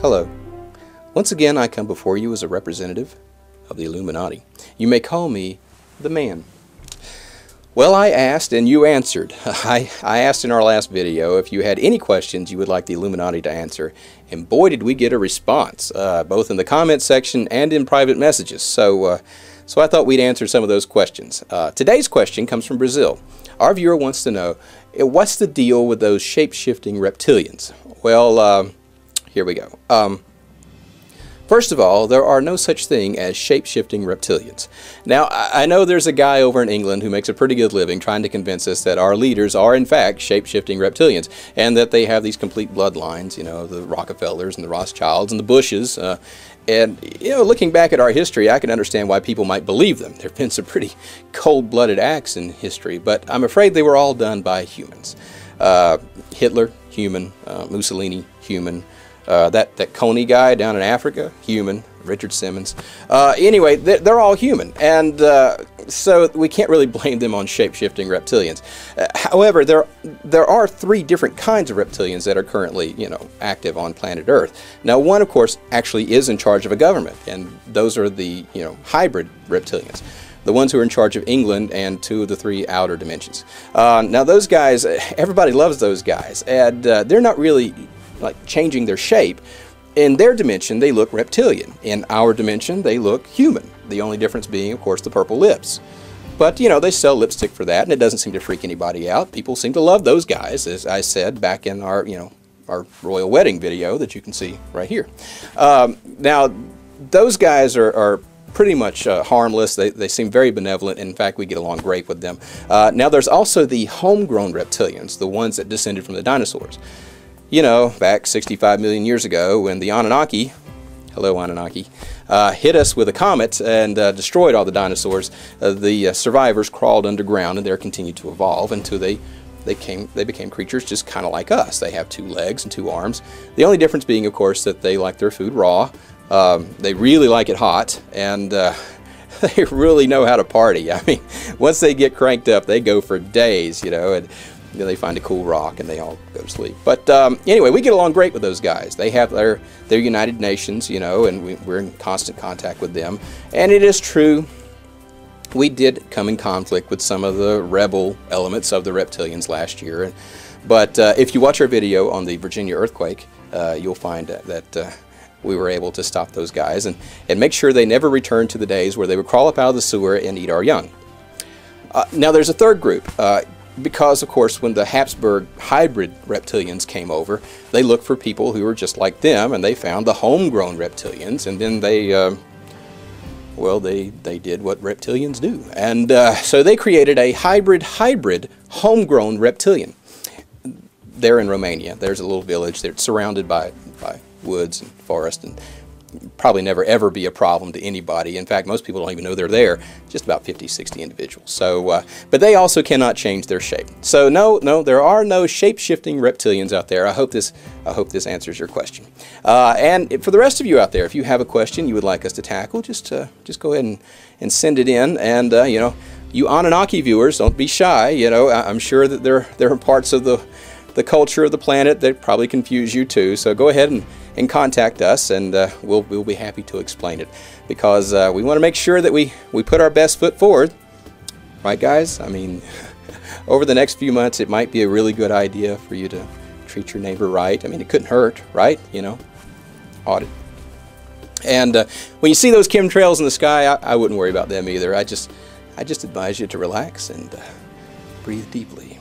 Hello. Once again, I come before you as a representative of the Illuminati. You may call me the Man. Well, I asked and you answered. I asked in our last video if you had any questions you would like the Illuminati to answer, and boy did we get a response, both in the comment section and in private messages. So I thought we'd answer some of those questions. Today's question comes from Brazil. Our viewer wants to know, what's the deal with those shape-shifting reptilians? Well, here we go. First of all, there are no such thing as shape-shifting reptilians. Now, I know there's a guy over in England who makes a pretty good living trying to convince us that our leaders are in fact shape-shifting reptilians, and that they have these complete bloodlines, you know, the Rockefellers and the Rothschilds and the Bushes. And, you know, looking back at our history, I can understand why people might believe them. There have been some pretty cold-blooded acts in history, but I'm afraid they were all done by humans. Hitler, human. Mussolini, human. That Coney guy down in Africa, human. Richard Simmons. Anyway, they're all human, and so we can't really blame them on shape-shifting reptilians. However, there are three different kinds of reptilians that are currently, you know, active on planet Earth. Now, one, of course, actually is in charge of a government, and those are the, you know, hybrid reptilians. The ones who are in charge of England and two of the three outer dimensions. Now, those guys, everybody loves those guys, and they're not really like changing their shape. In their dimension, they look reptilian. In our dimension, they look human. The only difference being, of course, the purple lips. But, you know, they sell lipstick for that, and it doesn't seem to freak anybody out. People seem to love those guys, as I said back in our, you know, our royal wedding video that you can see right here. Now, those guys are pretty much harmless. They seem very benevolent. In fact, we get along great with them. Now, there's also the homegrown reptilians, the ones that descended from the dinosaurs. You know, back 65 million years ago when the Anunnaki, hello Anunnaki, hit us with a comet and destroyed all the dinosaurs, the survivors crawled underground and there continued to evolve until they became creatures just kind of like us. They have 2 legs and 2 arms. The only difference being, of course, that they like their food raw. They really like it hot, and they really know how to party. I mean, once they get cranked up, they go for days, you know, and you know, they find a cool rock and they all go to sleep. But anyway, we get along great with those guys. They have their United Nations, you know, and we're in constant contact with them. And it is true, we did come in conflict with some of the rebel elements of the reptilians last year. But if you watch our video on the Virginia earthquake, you'll find that we were able to stop those guys and make sure they never return to the days where they would crawl up out of the sewer and eat our young. Now there's a third group. Because, of course, when the Habsburg hybrid reptilians came over, they looked for people who were just like them, and they found the homegrown reptilians, and then they, well, they did what reptilians do. And so they created a hybrid homegrown reptilian. They're in Romania. There's a little village that's surrounded by woods and forest, and probably never ever be a problem to anybody. In fact, most people don't even know they're there. Just about 50, 60 individuals. So, but they also cannot change their shape. So no, there are no shape-shifting reptilians out there. I hope this answers your question. And for the rest of you out there, if you have a question you would like us to tackle, just go ahead and send it in. And you know, you Anunnaki viewers, don't be shy. You know, I'm sure that there are parts of the culture of the planet that probably confuse you too. So go ahead and contact us, and we'll be happy to explain it, because we want to make sure that we put our best foot forward, right guys? I mean, over the next few months it might be a really good idea for you to treat your neighbor right. I mean, it couldn't hurt, right? You know, audit. And when you see those chemtrails in the sky, I wouldn't worry about them either. I just advise you to relax and breathe deeply.